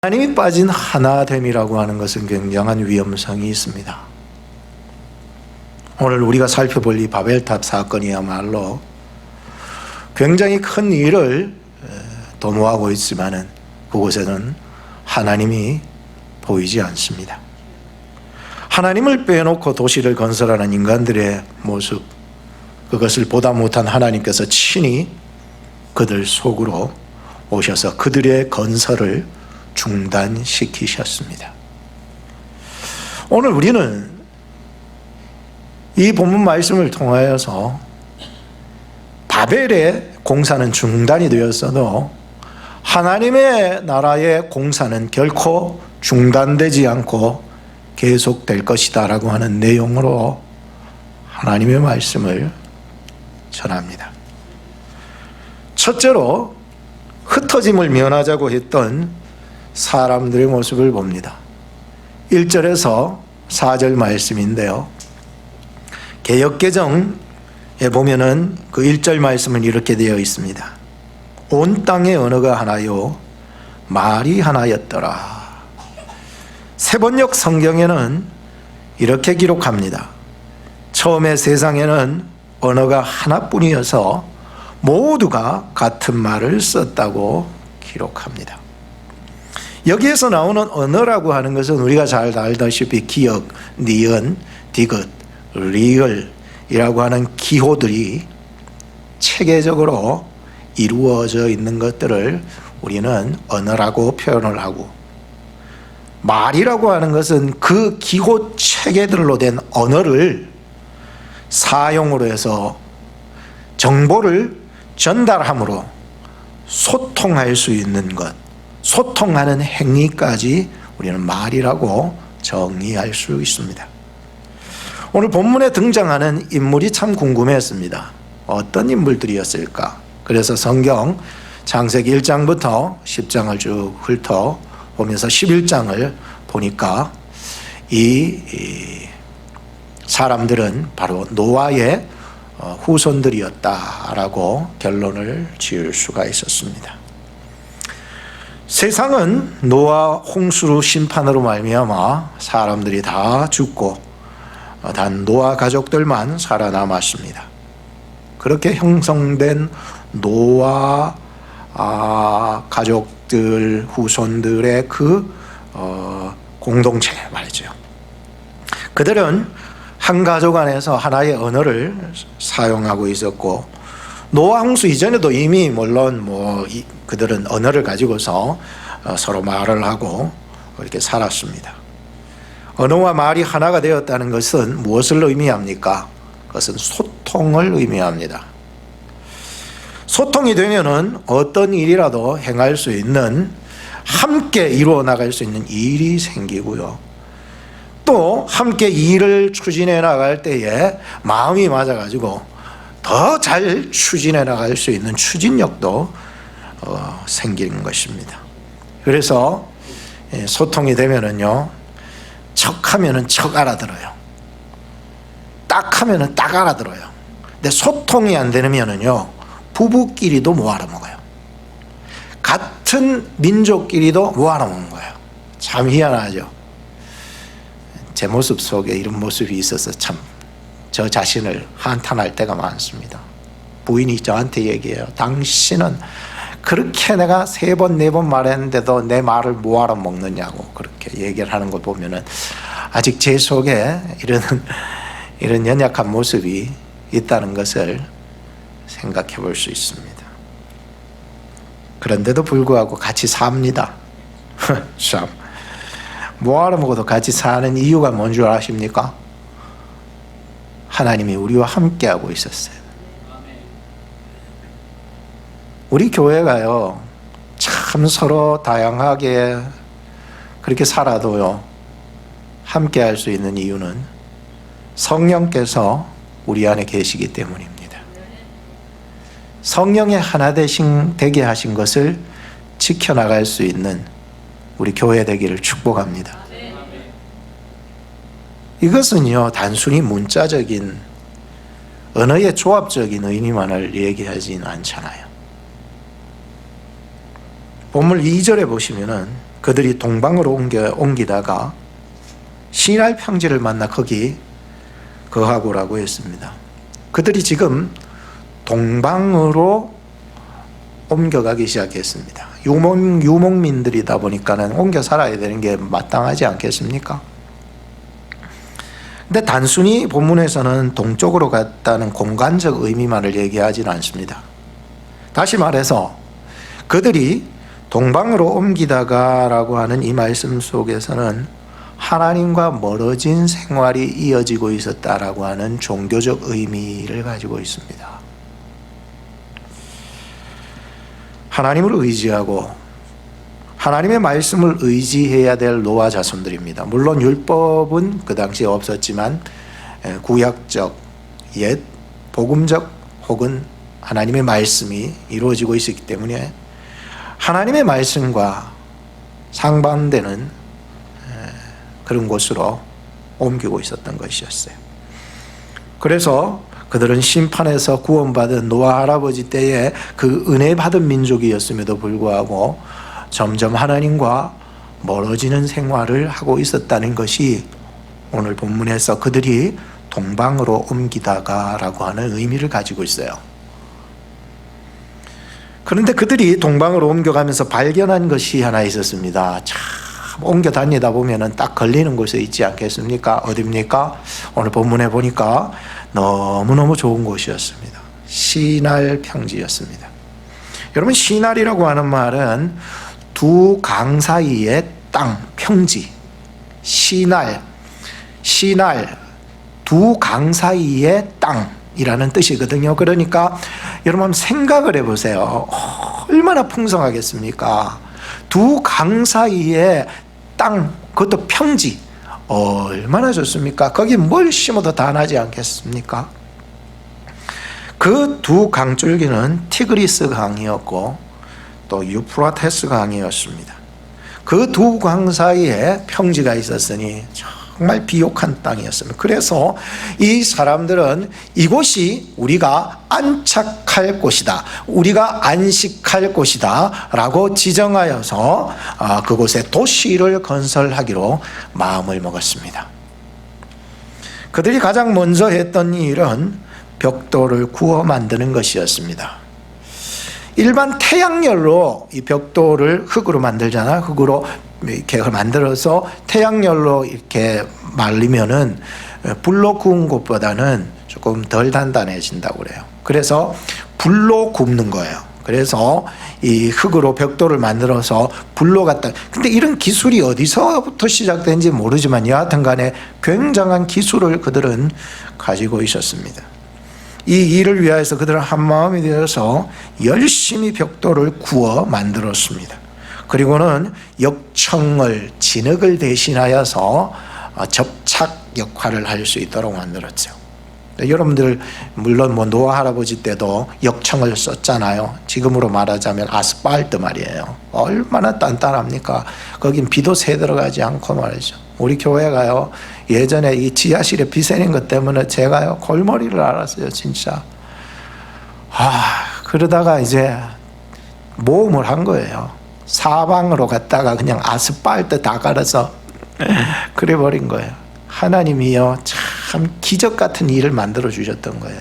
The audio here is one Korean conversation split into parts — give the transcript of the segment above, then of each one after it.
하나님이 빠진 하나됨이라고 하는 것은 굉장한 위험성이 있습니다. 오늘 우리가 살펴볼 이 바벨탑 사건이야말로 굉장히 큰 일을 도모하고 있지만은 그곳에는 하나님이 보이지 않습니다. 하나님을 빼놓고 도시를 건설하는 인간들의 모습, 그것을 보다 못한 하나님께서 친히 그들 속으로 오셔서 그들의 건설을 중단시키셨습니다. 오늘 우리는 이 본문 말씀을 통하여서 바벨의 공사는 중단이 되었어도 하나님의 나라의 공사는 결코 중단되지 않고 계속될 것이다 라고 하는 내용으로 하나님의 말씀을 전합니다. 첫째로 흩어짐을 면하자고 했던 사람들의 모습을 봅니다. 1절에서 4절 말씀인데요, 개역개정에 보면은 그 1절 말씀은 이렇게 되어 있습니다. 온 땅의 언어가 하나요 말이 하나였더라. 세번역 성경에는 이렇게 기록합니다. 처음에 세상에는 언어가 하나뿐이어서 모두가 같은 말을 썼다고 기록합니다. 여기에서 나오는 언어라고 하는 것은 우리가 잘 알다시피 기역, 니은, 디귿, 리을이라고 하는 기호들이 체계적으로 이루어져 있는 것들을 우리는 언어라고 표현을 하고, 말이라고 하는 것은 그 기호 체계들로 된 언어를 사용으로 해서 정보를 전달함으로 소통할 수 있는 것, 소통하는 행위까지 우리는 말이라고 정의할 수 있습니다. 오늘 본문에 등장하는 인물이 참 궁금했습니다. 어떤 인물들이었을까? 그래서 성경 창세기 1장부터 10장을 쭉 훑어보면서 11장을 보니까 이 사람들은 바로 노아의 후손들이었다라고 결론을 지을 수가 있었습니다. 세상은 노아 홍수 심판으로 말미암아 사람들이 다 죽고 단 노아 가족들만 살아남았습니다. 그렇게 형성된 노아 가족들 후손들의 그 공동체 말이죠. 그들은 한 가족 안에서 하나의 언어를 사용하고 있었고, 노아 홍수 이전에도 이미 물론 그들은 언어를 가지고서 서로 말을 하고 이렇게 살았습니다. 언어와 말이 하나가 되었다는 것은 무엇을 의미합니까? 그것은 소통을 의미합니다. 소통이 되면은 어떤 일이라도 행할 수 있는, 함께 이루어 나갈 수 있는 일이 생기고요. 또 함께 일을 추진해 나갈 때에 마음이 맞아가지고 더 잘 추진해 나갈 수 있는 추진력도 생기는 것입니다. 그래서 소통이 되면은요, 척하면은 척 알아들어요. 딱 하면은 딱 알아들어요. 근데 소통이 안 되면은요, 부부끼리도 못 알아먹어요. 같은 민족끼리도 못 알아먹는 거예요. 참 희한하죠. 제 모습 속에 이런 모습이 있어서 참 저 자신을 한탄할 때가 많습니다. 부인이 저한테 얘기해요. 당신은 그렇게 내가 3번 4번 말했는데도 내 말을 못 알아먹느냐고 그렇게 얘기를 하는 거 보면은 아직 제 속에 이런 연약한 모습이 있다는 것을 생각해 볼 수 있습니다. 그런데도 불구하고 같이 삽니다. 참, 뭐 알아먹어도 같이 사는 이유가 뭔 줄 아십니까? 하나님이 우리와 함께하고 있었어요. 우리 교회가요, 참 서로 다양하게 그렇게 살아도요, 함께할 수 있는 이유는 성령께서 우리 안에 계시기 때문입니다. 성령의 하나 되게 하신 것을 지켜나갈 수 있는 우리 교회 되기를 축복합니다. 이것은요, 단순히 문자적인 언어의 조합적인 의미만을 얘기하지는 않잖아요. 본문 2절에 보시면은 그들이 동방으로 옮기다가 시날 평지를 만나 거기 거하고라고 했습니다. 그들이 지금 동방으로 옮겨가기 시작했습니다. 유목민들이다 보니까는 옮겨 살아야 되는 게 마땅하지 않겠습니까? 근데 단순히 본문에서는 동쪽으로 갔다는 공간적 의미만을 얘기하지는 않습니다. 다시 말해서 그들이 동방으로 옮기다가라고 하는 이 말씀 속에서는 하나님과 멀어진 생활이 이어지고 있었다라고 하는 종교적 의미를 가지고 있습니다. 하나님을 의지하고 하나님의 말씀을 의지해야 될 노아 자손들입니다. 물론 율법은 그 당시에 없었지만 구약적, 옛, 복음적 혹은 하나님의 말씀이 이루어지고 있었기 때문에 하나님의 말씀과 상반되는 그런 곳으로 옮기고 있었던 것이었어요. 그래서 그들은 심판에서 구원받은 노아 할아버지 때에 그 은혜 받은 민족이었음에도 불구하고 점점 하나님과 멀어지는 생활을 하고 있었다는 것이 오늘 본문에서 그들이 동방으로 옮기다가라고 하는 의미를 가지고 있어요. 그런데 그들이 동방으로 옮겨가면서 발견한 것이 하나 있었습니다. 참 옮겨 다니다 보면은 딱 걸리는 곳에 있지 않겠습니까? 어디입니까? 오늘 본문에 보니까 너무너무 좋은 곳이었습니다. 시날 평지였습니다. 여러분, 시날이라고 하는 말은 두 강 사이의 땅, 평지. 시날, 두 강 사이의 땅이라는 뜻이거든요. 그러니까 여러분 한번 생각을 해보세요. 얼마나 풍성하겠습니까? 두 강 사이의 땅, 그것도 평지, 얼마나 좋습니까? 거기 뭘 심어도 다 나지 않겠습니까? 그 두 강줄기는 티그리스 강이었고 또 유프라테스 강이었습니다. 그 두 강 사이에 평지가 있었으니 정말 비옥한 땅이었습니다. 그래서 이 사람들은 이곳이 우리가 안착할 곳이다, 우리가 안식할 곳이다 라고 지정하여서 그곳에 도시를 건설하기로 마음을 먹었습니다. 그들이 가장 먼저 했던 일은 벽돌을 구워 만드는 것이었습니다. 일반 태양열로 이 벽돌을 흙으로 만들잖아요. 흙으로 이렇게 만들어서 태양열로 이렇게 말리면은 불로 구운 것보다는 조금 덜 단단해진다고 그래요. 그래서 불로 굽는 거예요. 그래서 이 흙으로 벽돌을 만들어서 불로 갖다. 근데 이런 기술이 어디서부터 시작된지 모르지만 여하튼 간에 굉장한 기술을 그들은 가지고 있었습니다. 이 일을 위하여서 그들은 한마음이 되어서 열심히 벽돌을 구워 만들었습니다. 그리고는 역청을, 진흙을 대신하여서 접착 역할을 할 수 있도록 만들었죠. 여러분들 물론 노아 할아버지 때도 역청을 썼잖아요. 지금으로 말하자면 아스팔트 말이에요. 얼마나 단단합니까? 거긴 비도 새 들어가지 않고 말이죠. 우리 교회가요, 예전에 이 지하실에 비 새는 것 때문에 제가요 골머리를 앓았어요, 진짜. 그러다가 이제 모험을 한 거예요. 사방으로 갔다가 그냥 아스팔트 다 갈아서 그래 버린 거예요. 하나님이요 참 기적 같은 일을 만들어 주셨던 거예요.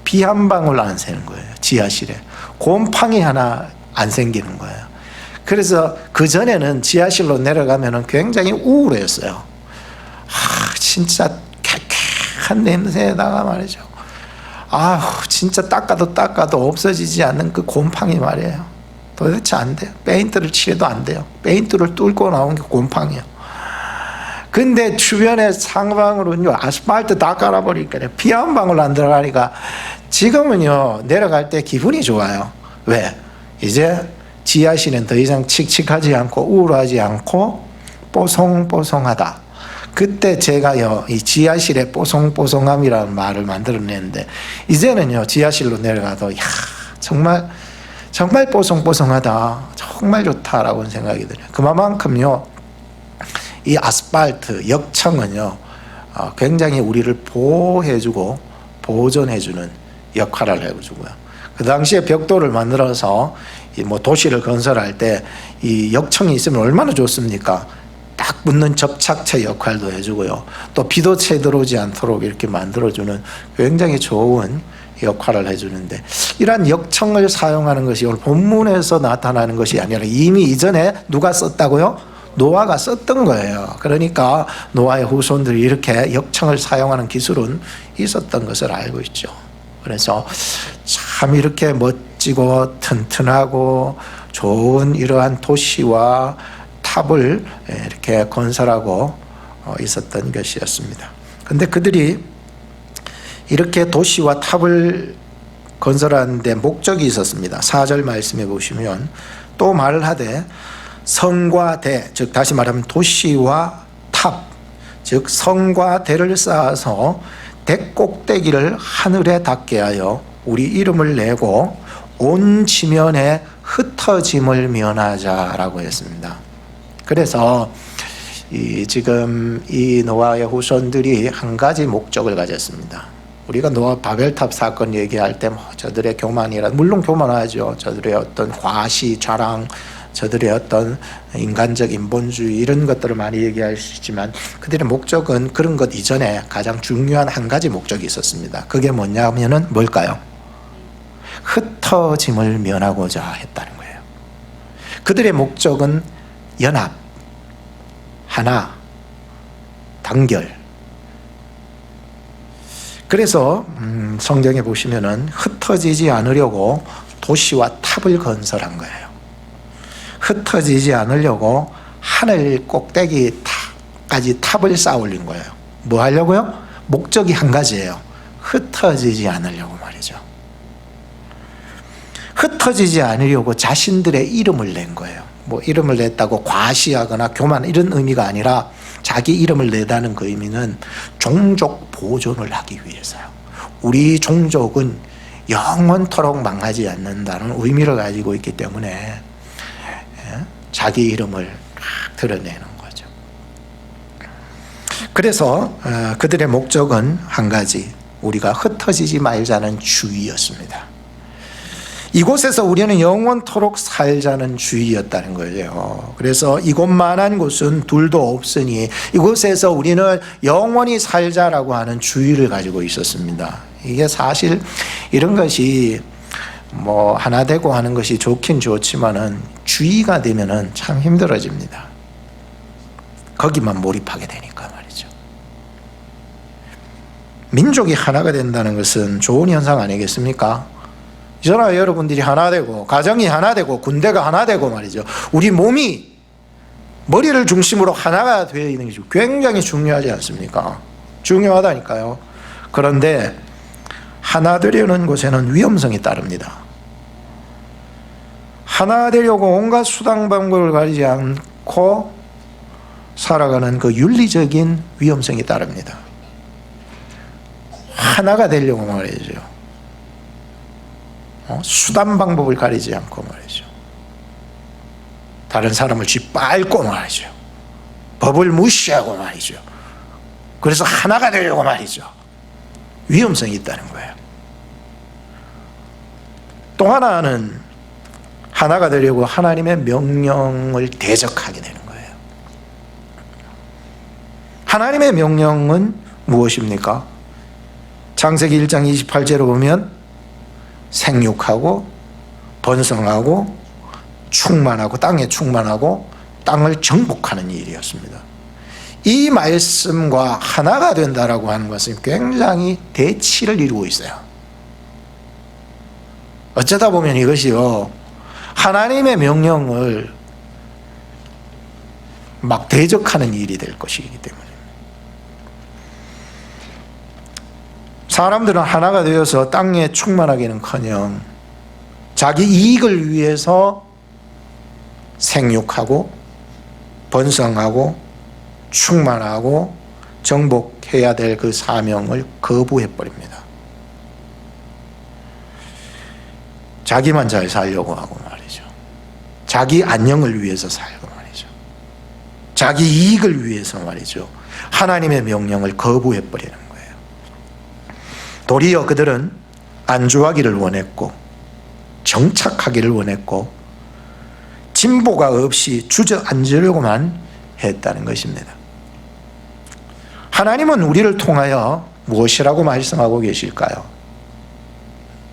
비 한 방울 안 새는 거예요. 지하실에 곰팡이 하나 안 생기는 거예요. 그래서 그 전에는 지하실로 내려가면은 굉장히 우울했어요. 진짜 쾌쾌한 냄새에다가 말이죠. 진짜 닦아도 없어지지 않는 그 곰팡이 말이에요. 도대체 안 돼요. 페인트를 칠해도 안 돼요. 페인트를 뚫고 나온 게 곰팡이요. 근데 주변에 상방으로는요 아스팔트 다 깔아버리니까 비 한 방울 안 들어가니까 지금은요 내려갈 때 기분이 좋아요. 왜? 이제 지하실은 더 이상 칙칙하지 않고 우울하지 않고 뽀송뽀송하다. 그때 제가요 이 지하실의 뽀송뽀송함이라는 말을 만들어냈는데 이제는요 지하실로 내려가도 정말 뽀송뽀송하다, 정말 좋다라고 생각이 들어요. 그만큼요 이 아스팔트 역청은요 굉장히 우리를 보호해주고 보존해주는 역할을 해주고요. 그 당시에 벽돌을 만들어서 뭐 도시를 건설할 때 이 역청이 있으면 얼마나 좋습니까? 딱 붙는 접착체 역할도 해주고요. 또 비도 채 들어오지 않도록 이렇게 만들어주는 굉장히 좋은 역할을 해주는데, 이러한 역청을 사용하는 것이 오늘 본문에서 나타나는 것이 아니라 이미 이전에 누가 썼다고요? 노아가 썼던 거예요. 그러니까 노아의 후손들이 이렇게 역청을 사용하는 기술은 있었던 것을 알고 있죠. 그래서 참 이렇게 멋지고 튼튼하고 좋은 이러한 도시와 탑을 이렇게 건설하고 있었던 것이었습니다. 그런데 그들이 이렇게 도시와 탑을 건설하는데 목적이 있었습니다. 4절 말씀해 보시면 또 말을 하되 성과 대, 즉 다시 말하면 도시와 탑, 즉 성과 대를 쌓아서 대 꼭대기를 하늘에 닿게 하여 우리 이름을 내고 온 지면에 흩어짐을 면하자라고 했습니다. 그래서 지금 이 노아의 후손들이 한 가지 목적을 가졌습니다. 우리가 노아 바벨탑 사건 얘기할 때 뭐 저들의 교만이라, 물론 교만하죠. 저들의 어떤 과시, 자랑, 저들의 어떤 인간적 인본주의 이런 것들을 많이 얘기할 수 있지만 그들의 목적은 그런 것 이전에 가장 중요한 한 가지 목적이 있었습니다. 그게 뭐냐면은 뭘까요? 흩어짐을 면하고자 했다는 거예요. 그들의 목적은 연합, 하나, 단결. 그래서 성경에 보시면은 흩어지지 않으려고 도시와 탑을 건설한 거예요. 흩어지지 않으려고 하늘 꼭대기까지 탑을 쌓아 올린 거예요. 뭐 하려고요? 목적이 한 가지예요. 흩어지지 않으려고 말이죠. 흩어지지 않으려고 자신들의 이름을 낸 거예요. 뭐 이름을 냈다고 과시하거나 교만 이런 의미가 아니라 자기 이름을 내다는 그 의미는 종족 보존을 하기 위해서요. 우리 종족은 영원토록 망하지 않는다는 의미를 가지고 있기 때문에 자기 이름을 드러내는 거죠. 그래서 그들의 목적은 한 가지, 우리가 흩어지지 말자는 주의였습니다. 이곳에서 우리는 영원토록 살자는 주의였다는 거예요. 그래서 이곳만한 곳은 둘도 없으니 이곳에서 우리는 영원히 살자라고 하는 주의를 가지고 있었습니다. 이게 사실 이런 것이 뭐 하나 되고 하는 것이 좋긴 좋지만은 주의가 되면은 참 힘들어집니다. 거기만 몰입하게 되니까 말이죠. 민족이 하나가 된다는 것은 좋은 현상 아니겠습니까? 저나 여러분들이 하나 되고 가정이 하나 되고 군대가 하나 되고 말이죠. 우리 몸이 머리를 중심으로 하나가 되어 있는 게 굉장히 중요하지 않습니까? 중요하다니까요. 그런데 하나 되려는 곳에는 위험성이 따릅니다. 하나 되려고 온갖 수단 방법을 가리지 않고 살아가는 그 윤리적인 위험성이 따릅니다. 하나가 되려고 말이죠. 수단 방법을 가리지 않고 말이죠. 다른 사람을 짓밟고 말이죠. 법을 무시하고 말이죠. 그래서 하나가 되려고 말이죠. 위험성이 있다는 거예요. 또 하나는 하나가 되려고 하나님의 명령을 대적하게 되는 거예요. 하나님의 명령은 무엇입니까? 창세기 1장 28절을 보면 생육하고 번성하고 충만하고 땅에 충만하고 땅을 정복하는 일이었습니다. 이 말씀과 하나가 된다라고 하는 것은 굉장히 대치를 이루고 있어요. 어쩌다 보면 이것이요, 하나님의 명령을 막 대적하는 일이 될 것이기 때문에 사람들은 하나가 되어서 땅에 충만하기는커녕 자기 이익을 위해서 생육하고 번성하고 충만하고 정복해야 될 그 사명을 거부해버립니다. 자기만 잘 살려고 하고 말이죠. 자기 안녕을 위해서 살고 말이죠. 자기 이익을 위해서 말이죠. 하나님의 명령을 거부해버리는 거예요. 도리어 그들은 안주하기를 원했고 정착하기를 원했고 진보가 없이 주저앉으려고만 했다는 것입니다. 하나님은 우리를 통하여 무엇이라고 말씀하고 계실까요?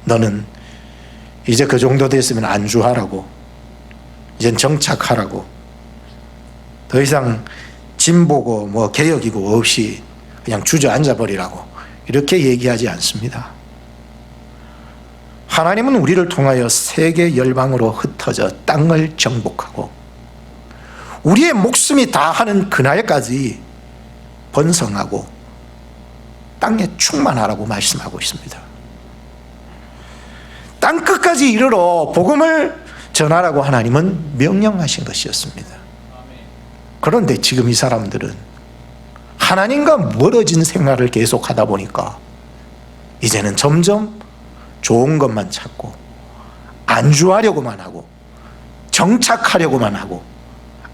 너는 이제 그 정도 됐으면 안주하라고, 이젠 정착하라고, 더 이상 진보고 뭐 개혁이고 없이 그냥 주저앉아 버리라고 이렇게 얘기하지 않습니다. 하나님은 우리를 통하여 세계 열방으로 흩어져 땅을 정복하고 우리의 목숨이 다하는 그날까지 번성하고 땅에 충만하라고 말씀하고 있습니다. 땅 끝까지 이르러 복음을 전하라고 하나님은 명령하신 것이었습니다. 그런데 지금 이 사람들은 하나님과 멀어진 생활을 계속하다 보니까 이제는 점점 좋은 것만 찾고 안주하려고만 하고 정착하려고만 하고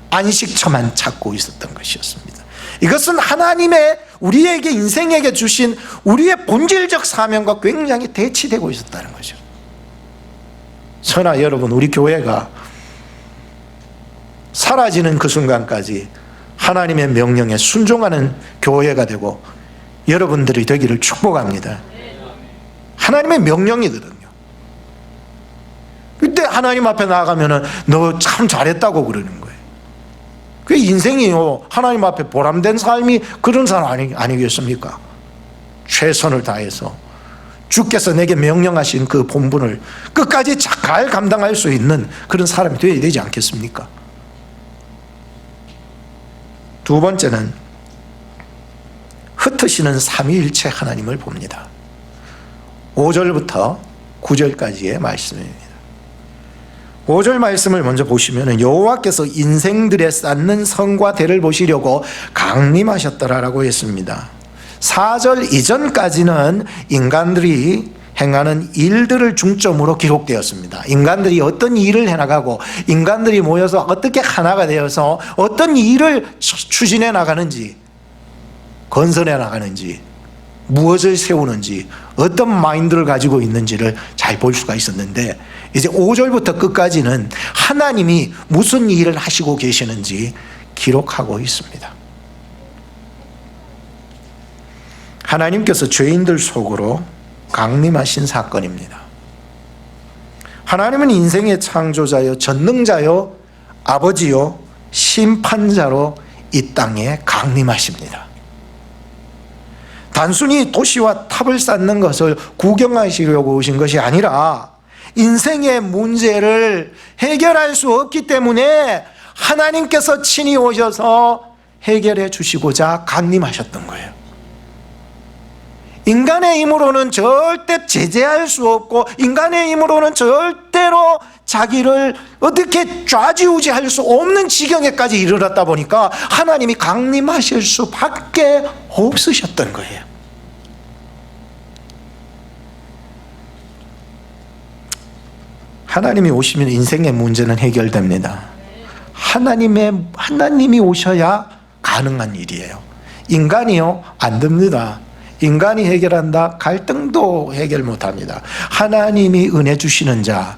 안식처만 찾고 있었던 것이었습니다. 이것은 하나님의 우리에게 인생에게 주신 우리의 본질적 사명과 굉장히 대치되고 있었다는 거죠. 그러나 여러분, 우리 교회가 사라지는 그 순간까지 하나님의 명령에 순종하는 교회가 되고 여러분들이 되기를 축복합니다. 하나님의 명령이거든요. 그때 하나님 앞에 나아가면 너 참 잘했다고 그러는 거예요. 그게 인생이요, 하나님 앞에 보람된 삶이 그런 사람 아니겠습니까? 최선을 다해서 주께서 내게 명령하신 그 본분을 끝까지 잘 감당할 수 있는 그런 사람이 되어야 되지 않겠습니까? 두 번째는 흩으시는 삼위일체 하나님을 봅니다. 5절부터 9절까지의 말씀입니다. 5절 말씀을 먼저 보시면 여호와께서 인생들에 쌓는 성과 대를 보시려고 강림하셨더라라고 했습니다. 4절 이전까지는 인간들이 행하는 일들을 중점으로 기록되었습니다. 인간들이 어떤 일을 해나가고 인간들이 모여서 어떻게 하나가 되어서 어떤 일을 추진해 나가는지, 건설해 나가는지, 무엇을 세우는지, 어떤 마인드를 가지고 있는지를 잘 볼 수가 있었는데 이제 5절부터 끝까지는 하나님이 무슨 일을 하시고 계시는지 기록하고 있습니다. 하나님께서 죄인들 속으로 강림하신 사건입니다. 하나님은 인생의 창조자요, 전능자요, 아버지요, 심판자로 이 땅에 강림하십니다. 단순히 도시와 탑을 쌓는 것을 구경하시려고 오신 것이 아니라 인생의 문제를 해결할 수 없기 때문에 하나님께서 친히 오셔서 해결해 주시고자 강림하셨던 거예요. 인간의 힘으로는 절대 제재할 수 없고 인간의 힘으로는 절대로 자기를 어떻게 좌지우지할 수 없는 지경에까지 이르렀다 보니까 하나님이 강림하실 수밖에 없으셨던 거예요. 하나님이 오시면 인생의 문제는 해결됩니다. 하나님이 오셔야 가능한 일이에요. 인간이요, 안 됩니다. 인간이 해결한다? 갈등도 해결 못합니다. 하나님이 은혜 주시는 자,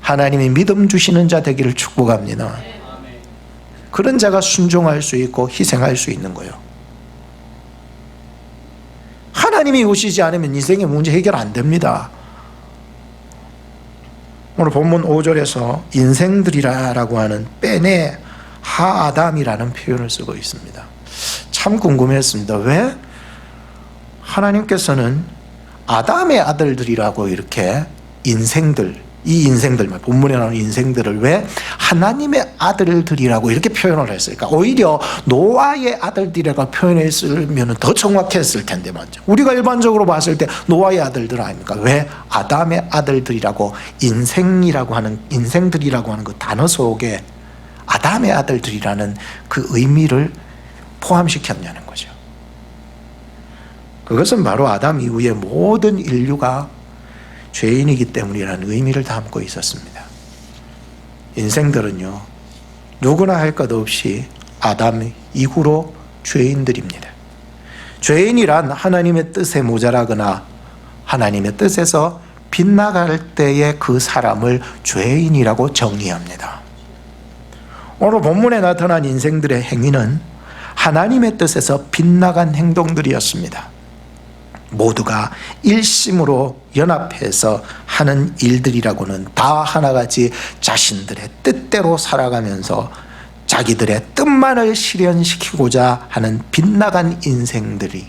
하나님이 믿음 주시는 자 되기를 축복합니다. 그런 자가 순종할 수 있고 희생할 수 있는 거예요. 하나님이 오시지 않으면 인생의 문제 해결 안 됩니다. 오늘 본문 5절에서 인생들이라고 하는 뺀에 하아담이라는 표현을 쓰고 있습니다. 참 궁금했습니다. 왜 하나님께서는 아담의 아들들이라고 이렇게 이 인생들만, 본문에 나오는 인생들을 왜 하나님의 아들들이라고 이렇게 표현을 했을까? 오히려 노아의 아들들이라고 표현했으면 더 정확했을 텐데 먼저. 우리가 일반적으로 봤을 때 노아의 아들들 아닙니까? 왜 아담의 아들들이라고 인생들이라고 하는 그 단어 속에 아담의 아들들이라는 그 의미를 포함시켰냐는 거죠. 그것은 바로 아담 이후에 모든 인류가 죄인이기 때문이라는 의미를 담고 있었습니다. 인생들은요, 누구나 할 것 없이 아담 이후로 죄인들입니다. 죄인이란 하나님의 뜻에 모자라거나 하나님의 뜻에서 빗나갈 때에 그 사람을 죄인이라고 정의합니다. 오늘 본문에 나타난 인생들의 행위는 하나님의 뜻에서 빗나간 행동들이었습니다. 모두가 일심으로 연합해서 하는 일들이라고는 다 하나같이 자신들의 뜻대로 살아가면서 자기들의 뜻만을 실현시키고자 하는 빗나간 인생들이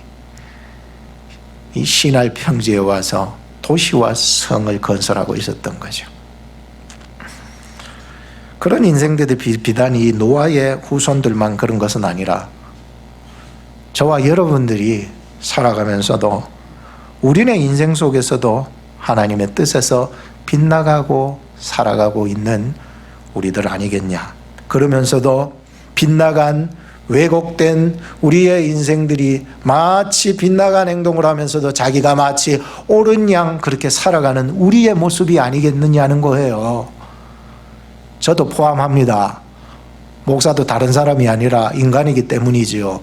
이 시날 평지에 와서 도시와 성을 건설하고 있었던 거죠. 그런 인생들이 비단이 노아의 후손들만 그런 것은 아니라 저와 여러분들이 살아가면서도 우리네 인생 속에서도 하나님의 뜻에서 빗나가고 살아가고 있는 우리들 아니겠냐. 그러면서도 빗나간 왜곡된 우리의 인생들이 마치 빗나간 행동을 하면서도 자기가 마치 옳은 양 그렇게 살아가는 우리의 모습이 아니겠느냐는 거예요. 저도 포함합니다. 목사도 다른 사람이 아니라 인간이기 때문이지요.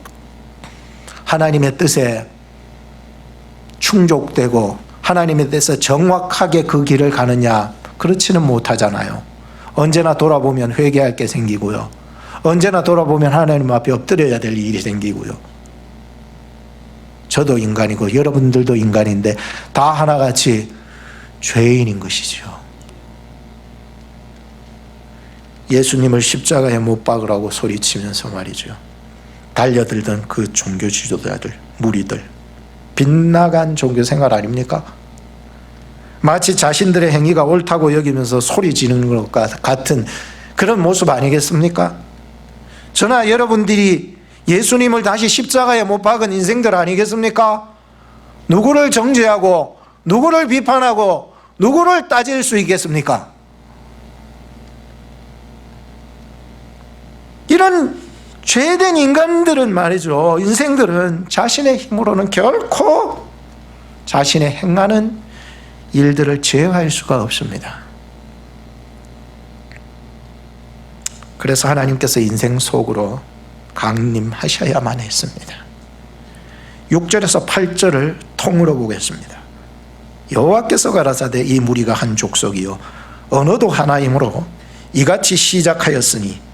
하나님의 뜻에 충족되고 하나님의 뜻에 정확하게 그 길을 가느냐, 그렇지는 못하잖아요. 언제나 돌아보면 회개할 게 생기고요. 언제나 돌아보면 하나님 앞에 엎드려야 될 일이 생기고요. 저도 인간이고 여러분들도 인간인데 다 하나같이 죄인인 것이죠. 예수님을 십자가에 못 박으라고 소리치면서 말이죠. 달려들던 그 종교 지도자들, 무리들, 빗나간 종교 생활 아닙니까? 마치 자신들의 행위가 옳다고 여기면서 소리 지르는 것과 같은 그런 모습 아니겠습니까? 저나 여러분들이 예수님을 다시 십자가에 못 박은 인생들 아니겠습니까? 누구를 정죄하고 누구를 비판하고 누구를 따질 수 있겠습니까? 이런 죄된 인간들은 말이죠, 인생들은 자신의 힘으로는 결코 자신의 행하는 일들을 제어할 수가 없습니다. 그래서 하나님께서 인생 속으로 강림하셔야만 했습니다. 6절에서 8절을 통으로 보겠습니다. 여호와께서 가라사대 이 무리가 한 족속이요 언어도 하나이므로 이같이 시작하였으니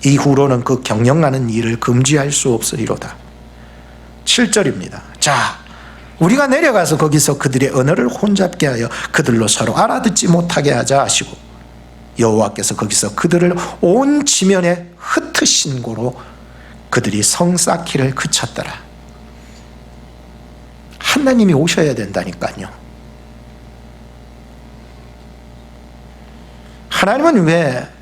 이후로는 그 경영하는 일을 금지할 수 없으리로다. 7절입니다. 자, 우리가 내려가서 거기서 그들의 언어를 혼잡게 하여 그들로 서로 알아듣지 못하게 하자 하시고 여호와께서 거기서 그들을 온 지면에 흩으신 고로 그들이 성 쌓기를 그쳤더라. 하나님이 오셔야 된다니까요. 하나님은 왜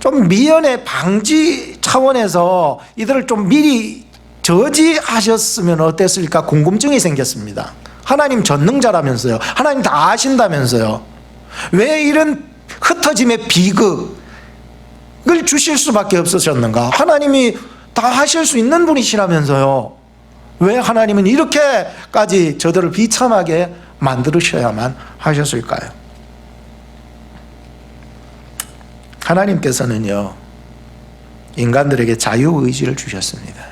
좀 미연의 방지 차원에서 이들을 좀 미리 저지하셨으면 어땠을까 궁금증이 생겼습니다. 하나님 전능자라면서요. 하나님 다 아신다면서요. 왜 이런 흩어짐의 비극을 주실 수밖에 없으셨는가? 하나님이 다 하실 수 있는 분이시라면서요. 왜 하나님은 이렇게까지 저들을 비참하게 만들으셔야만 하셨을까요? 하나님께서는요, 인간들에게 자유의지를 주셨습니다.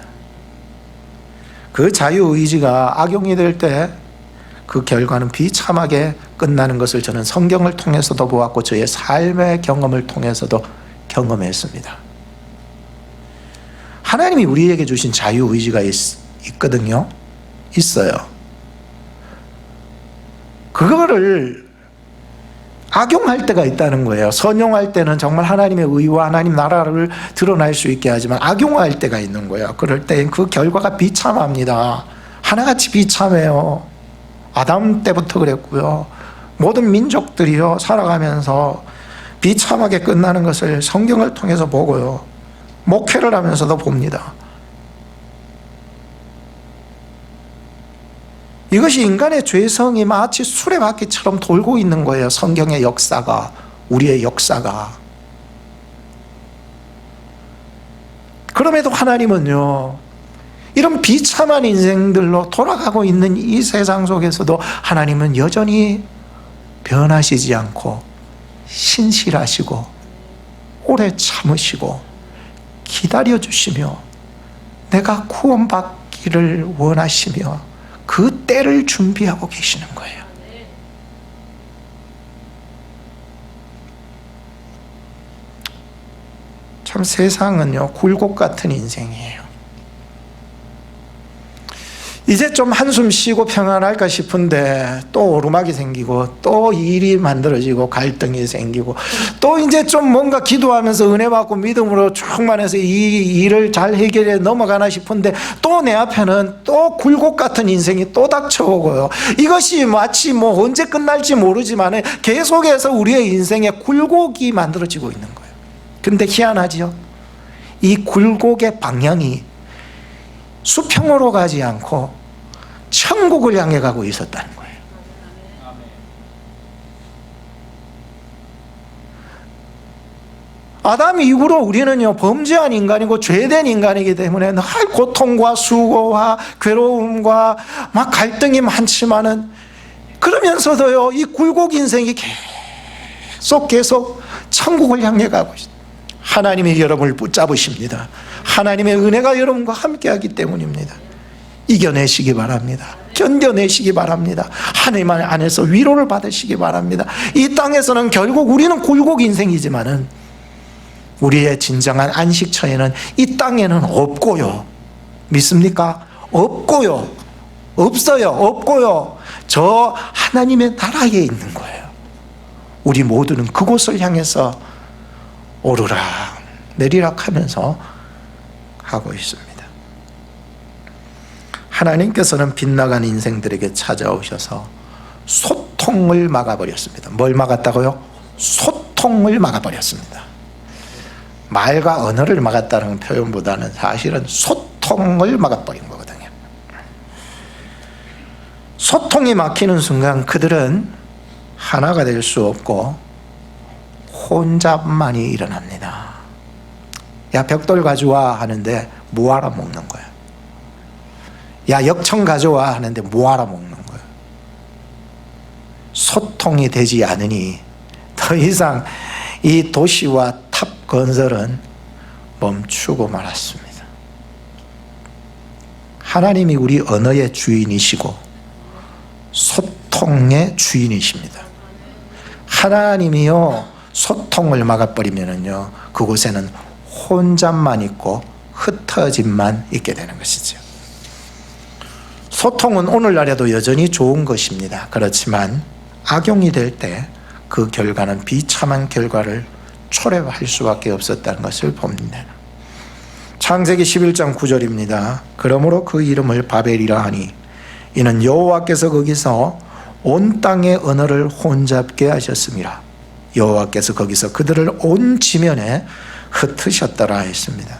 그 자유의지가 악용이 될 때 그 결과는 비참하게 끝나는 것을 저는 성경을 통해서도 보았고 저의 삶의 경험을 통해서도 경험했습니다. 하나님이 우리에게 주신 자유의지가 있거든요. 있어요. 그거를 악용할 때가 있다는 거예요. 선용할 때는 정말 하나님의 의와 하나님 나라를 드러날 수 있게 하지만 악용할 때가 있는 거예요. 그럴 때 그 결과가 비참합니다. 하나같이 비참해요. 아담 때부터 그랬고요. 모든 민족들이요 살아가면서 비참하게 끝나는 것을 성경을 통해서 보고요. 목회를 하면서도 봅니다. 이것이 인간의 죄성이 마치 수레바퀴처럼 돌고 있는 거예요. 성경의 역사가, 우리의 역사가. 그럼에도 하나님은요, 이런 비참한 인생들로 돌아가고 있는 이 세상 속에서도 하나님은 여전히 변하시지 않고 신실하시고 오래 참으시고 기다려주시며 내가 구원받기를 원하시며 그 때를 준비하고 계시는 거예요. 참 세상은요, 굴곡 같은 인생이에요. 이제 좀 한숨 쉬고 평안할까 싶은데 또 오르막이 생기고 또 일이 만들어지고 갈등이 생기고 또 이제 좀 뭔가 기도하면서 은혜 받고 믿음으로 충만해서 이 일을 잘 해결해 넘어가나 싶은데 또 내 앞에는 또 굴곡 같은 인생이 또 닥쳐오고요. 이것이 마치 뭐 언제 끝날지 모르지만 계속해서 우리의 인생에 굴곡이 만들어지고 있는 거예요. 근데 희한하지요? 이 굴곡의 방향이 수평으로 가지 않고 천국을 향해 가고 있었다는 거예요. 아담 이후로 우리는요, 범죄한 인간이고 죄된 인간이기 때문에 늘 고통과 수고와 괴로움과 막 갈등이 많지만은, 그러면서도요, 이 굴곡 인생이 계속 천국을 향해 가고 있어요. 하나님이 여러분을 붙잡으십니다. 하나님의 은혜가 여러분과 함께하기 때문입니다. 이겨내시기 바랍니다. 견뎌내시기 바랍니다. 하나님 안에서 위로를 받으시기 바랍니다. 이 땅에서는 결국 우리는 굴곡 인생이지만은 우리의 진정한 안식처에는 이 땅에는 없고요. 믿습니까? 없고요. 없어요. 없고요. 저 하나님의 나라에 있는 거예요. 우리 모두는 그곳을 향해서 오르락 내리락 하면서 하고 있습니다. 하나님께서는 빗나간 인생들에게 찾아오셔서 소통을 막아버렸습니다. 뭘 막았다고요? 소통을 막아버렸습니다. 말과 언어를 막았다는 표현보다는 사실은 소통을 막아버린 거거든요. 소통이 막히는 순간 그들은 하나가 될 수 없고 혼잡만이 일어납니다. 야, 벽돌 가져와 하는데 뭐하러 먹는 거야? 야, 역청 가져와 하는데 뭐하러 먹는 거야? 소통이 되지 않으니 더 이상 이 도시와 탑 건설은 멈추고 말았습니다. 하나님이 우리 언어의 주인이시고 소통의 주인이십니다. 하나님이요, 소통을 막아버리면은요, 그곳에는 혼잡만 있고 흩어짐만 있게 되는 것이죠. 소통은 오늘날에도 여전히 좋은 것입니다. 그렇지만 악용이 될 때 그 결과는 비참한 결과를 초래할 수밖에 없었다는 것을 봅니다. 창세기 11장 9절입니다. 그러므로 그 이름을 바벨이라 하니 이는 여호와께서 거기서 온 땅의 언어를 혼잡게 하셨습니다. 여호와께서 거기서 그들을 온 지면에 흩으셨더라 했습니다.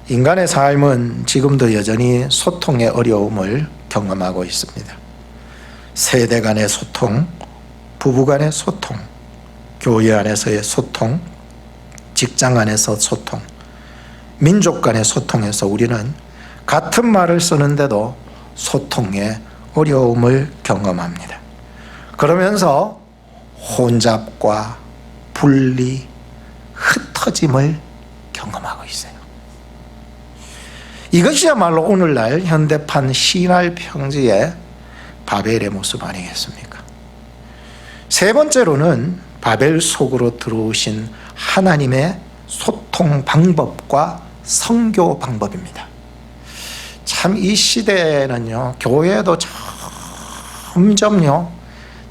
인간의 삶은 지금도 여전히 소통의 어려움을 경험하고 있습니다. 세대 간의 소통, 부부 간의 소통, 교회 안에서의 소통, 직장 안에서 소통, 민족 간의 소통에서 우리는 같은 말을 쓰는데도 소통의 어려움을 경험합니다. 그러면서 혼잡과 분리, 흩어짐을 경험하고 있어요. 이것이야말로 오늘날 현대판 신할 평지의 바벨의 모습 아니겠습니까? 세 번째로는 바벨 속으로 들어오신 하나님의 소통 방법과 선교 방법입니다. 참 이 시대는요, 교회도 점점요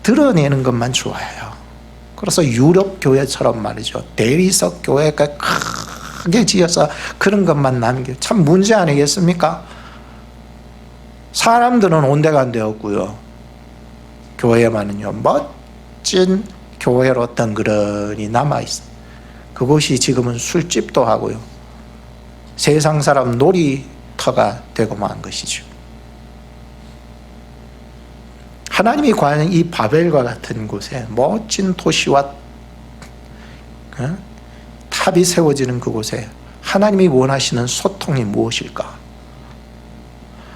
드러내는 것만 좋아해요. 그래서 유럽 교회처럼 말이죠, 대리석 교회가 크게 지어서 그런 것만 남겨, 참 문제 아니겠습니까? 사람들은 온데간데 없고요, 교회만은요 멋진 교회로 덩그러니 남아있어요. 그곳이 지금은 술집도 하고요, 세상 사람 놀이터가 되고 만 것이죠. 하나님이 과연 이 바벨과 같은 곳에 멋진 도시와 탑이 세워지는 그곳에 하나님이 원하시는 소통이 무엇일까?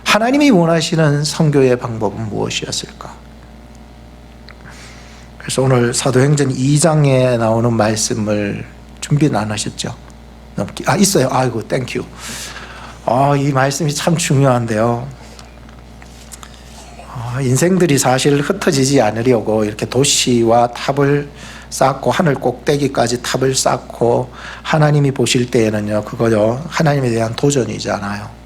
하나님이 원하시는 선교의 방법은 무엇이었을까? 그래서 오늘 사도행전 2장에 나오는 말씀을 준비는 안 하셨죠? 있어요. 아이고, 땡큐. 이 말씀이 참 중요한데요. 인생들이 사실 흩어지지 않으려고 이렇게 도시와 탑을 쌓고 하늘 꼭대기까지 탑을 쌓고 하나님이 보실 때에는요, 그거요, 하나님에 대한 도전이잖아요.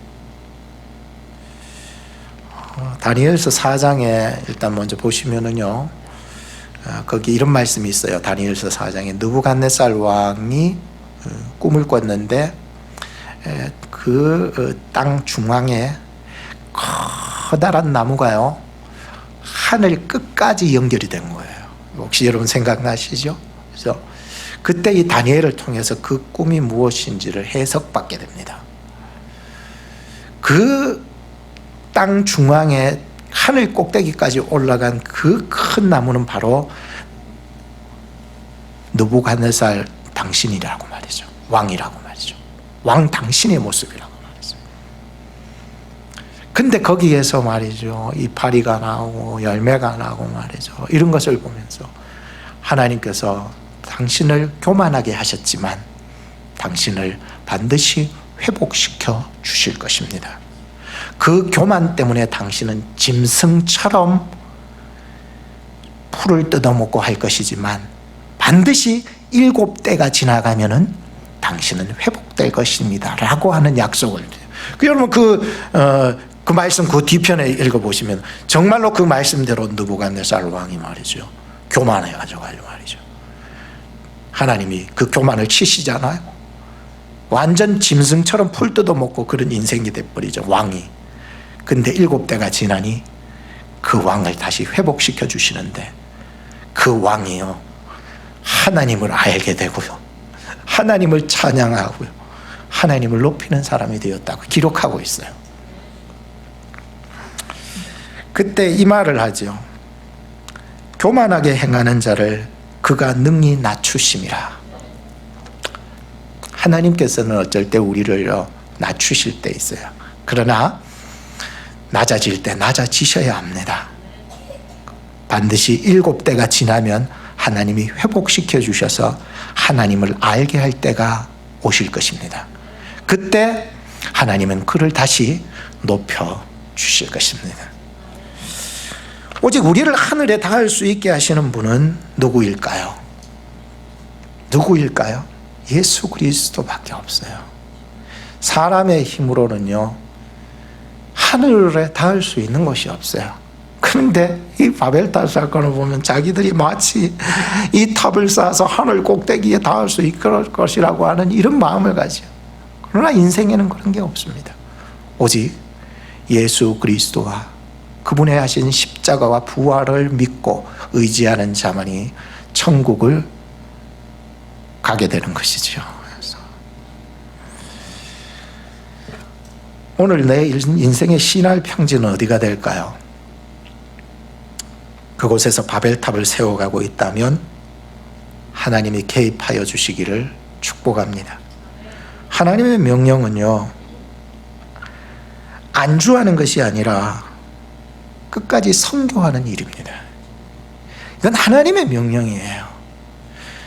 다니엘서 4장에 일단 먼저 보시면은요, 거기 이런 말씀이 있어요. 다니엘서 4장에 느부갓네살 왕이 꿈을 꿨는데 그 땅 중앙에 커다란 나무가요, 하늘 끝까지 연결이 된 거예요. 혹시 여러분 생각나시죠? 그래서 그때 이 다니엘을 통해서 그 꿈이 무엇인지를 해석받게 됩니다. 그 땅 중앙에 하늘 꼭대기까지 올라간 그 큰 나무는 바로 느부갓네살 당신이라고 말이죠. 왕이라고 말이죠. 왕 당신의 모습이라고 말이죠. 근데 거기에서 말이죠, 이 파리가 나오고 열매가 나오고 말이죠, 이런 것을 보면서 하나님께서 당신을 교만하게 하셨지만 당신을 반드시 회복시켜 주실 것입니다. 그 교만 때문에 당신은 짐승처럼 풀을 뜯어먹고 할 것이지만 반드시 7때가 지나가면은 당신은 회복될 것입니다 라고 하는 약속을 드려요. 여러분 그 말씀 그 뒤편에 읽어보시면 정말로 그 말씀대로 느부갓네살 왕이 말이죠, 교만해가지고 말이죠, 하나님이 그 교만을 치시잖아요. 완전 짐승처럼 풀 뜯어먹고 그런 인생이 돼버리죠, 왕이. 근데 7때가 지나니 그 왕을 다시 회복시켜 주시는데 그 왕이요, 하나님을 알게 되고요, 하나님을 찬양하고요, 하나님을 높이는 사람이 되었다고 기록하고 있어요. 그때 이 말을 하죠. 교만하게 행하는 자를 그가 능히 낮추심이라. 하나님께서는 어쩔 때 우리를 낮추실 때 있어요. 그러나 낮아질 때 낮아지셔야 합니다. 반드시 7때가 지나면 하나님이 회복시켜 주셔서 하나님을 알게 할 때가 오실 것입니다. 그때 하나님은 그를 다시 높여 주실 것입니다. 오직 우리를 하늘에 닿을 수 있게 하시는 분은 누구일까요? 누구일까요? 예수 그리스도밖에 없어요. 사람의 힘으로는요, 하늘에 닿을 수 있는 것이 없어요. 그런데 이 바벨탑 사건을 보면 자기들이 마치 이 탑을 쌓아서 하늘 꼭대기에 닿을 수 있을 것이라고 하는 이런 마음을 가지요. 그러나 인생에는 그런 게 없습니다. 오직 예수 그리스도와 그분의 하신 십자가와 부활을 믿고 의지하는 자만이 천국을 가게 되는 것이죠. 오늘 내 인생의 신할 평지는 어디가 될까요? 그곳에서 바벨탑을 세워가고 있다면 하나님이 개입하여 주시기를 축복합니다. 하나님의 명령은요, 안주하는 것이 아니라 끝까지 선교하는 일입니다. 이건 하나님의 명령이에요.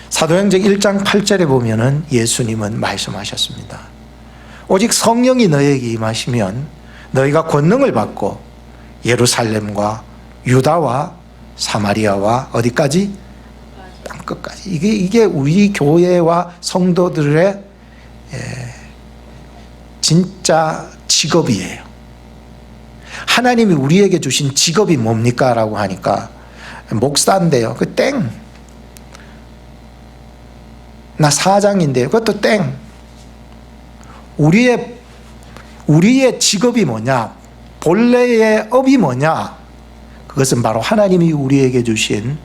사도행전 1장 8절에 보면은 예수님은 말씀하셨습니다. 오직 성령이 너에게 임하시면 너희가 권능을 받고 예루살렘과 유다와 사마리아와 어디까지? 땅끝까지. 이게 우리 교회와 성도들의 진짜 직업이에요. 하나님이 우리에게 주신 직업이 뭡니까? 라고 하니까 목사인데요. 그 땡. 나 사장인데요. 그것도 땡. 우리의 직업이 뭐냐? 본래의 업이 뭐냐? 그것은 바로 하나님이 우리에게 주신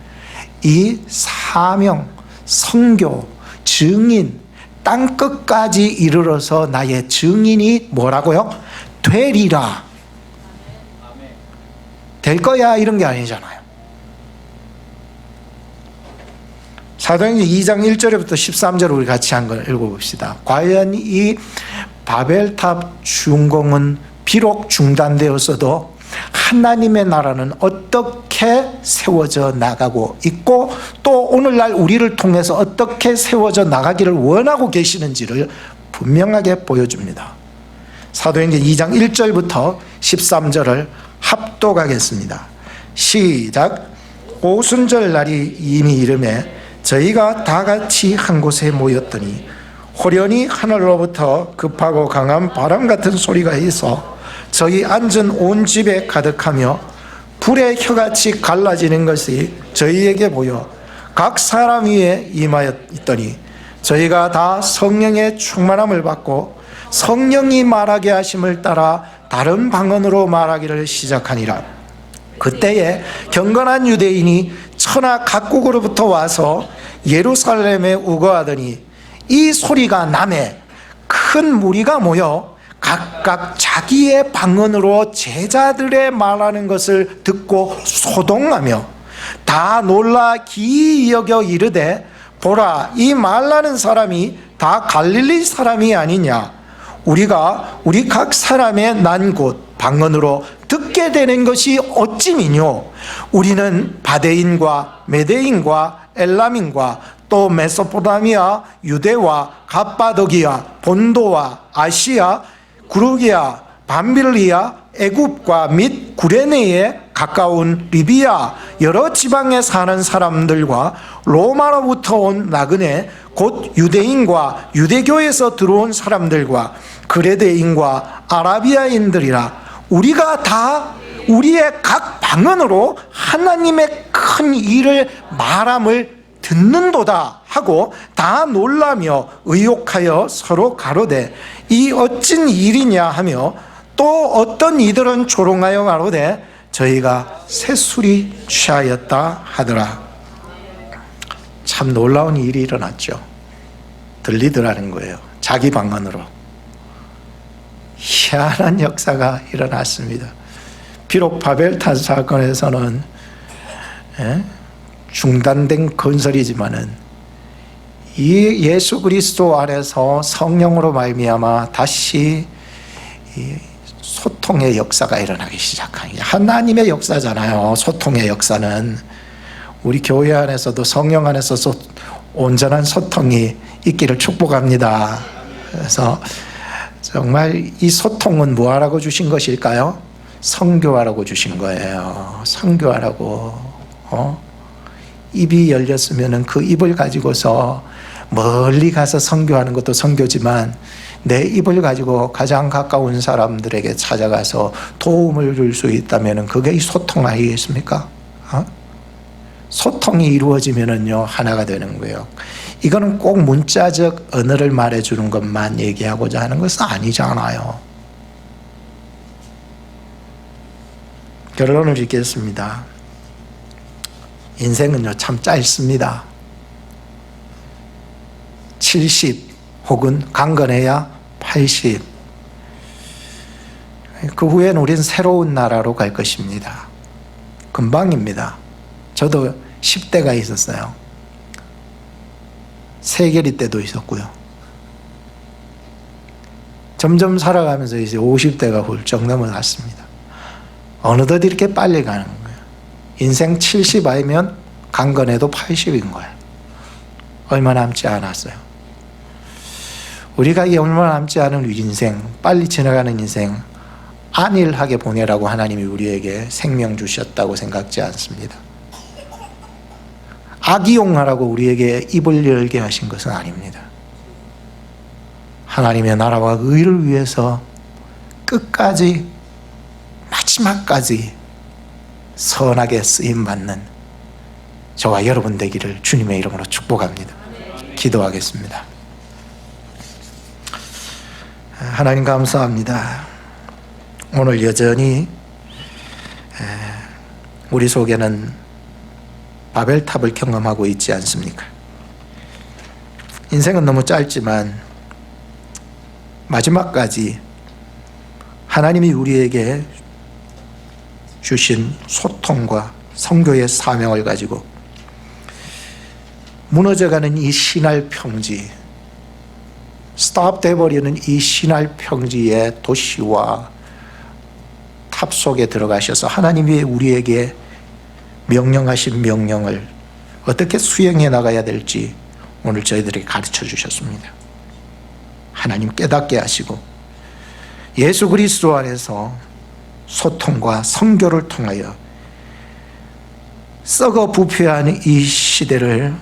이 사명, 선교, 증인, 땅끝까지 이르러서 나의 증인이 뭐라고요? 되리라. 될 거야 이런 게 아니잖아요. 사도행전 2장 1절부터 13절 우리 같이 한번 읽어봅시다. 과연 이 바벨탑 준공은 비록 중단되었어도 하나님의 나라는 어떻게 세워져 나가고 있고 또 오늘날 우리를 통해서 어떻게 세워져 나가기를 원하고 계시는지를 분명하게 보여줍니다. 사도행전 2장 1절부터 13절을 합독하겠습니다. 시작. 오순절 날이 이미 이르매 저희가 다 같이 한 곳에 모였더니 호련히 하늘로부터 급하고 강한 바람 같은 소리가 있어 저희 앉은 온 집에 가득하며 불의 혀같이 갈라지는 것이 저희에게 보여 각 사람 위에 임하여 있더니 저희가 다 성령의 충만함을 받고 성령이 말하게 하심을 따라 다른 방언으로 말하기를 시작하니라. 그때에 경건한 유대인이 천하 각국으로부터 와서 예루살렘에 우거하더니 이 소리가 나매 큰 무리가 모여 각각 자기의 방언으로 제자들의 말하는 것을 듣고 소동하며 다 놀라 기이 여겨 이르되 보라, 이 말하는 사람이 다 갈릴리 사람이 아니냐. 우리가 우리 각 사람의 난 곳 방언으로 듣게 되는 것이 어찌미뇨. 우리는 바데인과 메데인과 엘람인과 또 메소포타미아, 유대와 갑바도기아, 본도와 아시아, 구르기아, 밤빌리아, 애굽과 및 구레네에 가까운 리비아 여러 지방에 사는 사람들과 로마로부터 온 나그네 곧 유대인과 유대교에서 들어온 사람들과 그레데인과 아라비아인들이라. 우리가 다 우리의 각 방언으로 하나님의 큰 일을 말함을 듣는도다 하고 다 놀라며 의혹하여 서로 가로되 이 어찐 일이냐 하며 또 어떤 이들은 조롱하여 가로되 저희가 새술이 취하였다 하더라. 참 놀라운 일이 일어났죠. 들리더라는 거예요. 자기 방언으로. 희한한 역사가 일어났습니다. 비록 바벨탑 사건에서는 중단된 건설이지만은 이 예수 그리스도 안에서 성령으로 말미암아 다시 소통의 역사가 일어나기 시작한 게 하나님의 역사잖아요. 소통의 역사는 우리 교회 안에서도 성령 안에서 온전한 소통이 있기를 축복합니다. 그래서 정말 이 소통은 뭐하라고 주신 것일까요? 선교하라고 주신 거예요. 선교하라고. 입이 열렸으면 그 입을 가지고서 멀리 가서 선교하는 것도 선교지만 내 입을 가지고 가장 가까운 사람들에게 찾아가서 도움을 줄 수 있다면 그게 소통 아니겠습니까? 소통이 이루어지면은요 하나가 되는 거예요. 이거는 꼭 문자적 언어를 말해주는 것만 얘기하고자 하는 것은 아니잖아요. 결론을 짓겠습니다. 인생은요 참 짧습니다. 70 혹은 강건해야 80. 그 후엔 우리는 새로운 나라로 갈 것입니다. 금방입니다. 저도 10대가 있었어요. 세계리 때도 있었고요. 점점 살아가면서 이제 50대가 훌쩍 넘어갔습니다. 어느덧 이렇게 빨리 가는 거예요. 인생 70 아니면 강건해도 80인 거예요. 얼마 남지 않았어요. 우리가 이 얼마 남지 않은 인생, 빨리 지나가는 인생 안일하게 보내라고 하나님이 우리에게 생명 주셨다고 생각지 않습니다. 악이용하라고 우리에게 입을 열게 하신 것은 아닙니다. 하나님의 나라와 의를 위해서 끝까지 마지막까지 선하게 쓰임받는 저와 여러분 되기를 주님의 이름으로 축복합니다. 기도하겠습니다. 하나님 감사합니다. 오늘 여전히 우리 속에는 바벨탑을 경험하고 있지 않습니까? 인생은 너무 짧지만 마지막까지 하나님이 우리에게 주신 소통과 선교의 사명을 가지고 무너져가는 이 신할 평지, 스탑 돼버리는 이 신할 평지의 도시와 탑 속에 들어가셔서 하나님이 우리에게 명령하신 명령을 어떻게 수행해 나가야 될지 오늘 저희들에게 가르쳐 주셨습니다. 하나님 깨닫게 하시고 예수 그리스도 안에서 소통과 선교를 통하여 썩어 부패한 이 시대를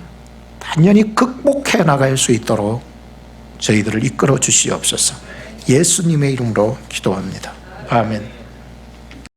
단연히 극복해 나갈 수 있도록 저희들을 이끌어 주시옵소서. 예수님의 이름으로 기도합니다. 아멘.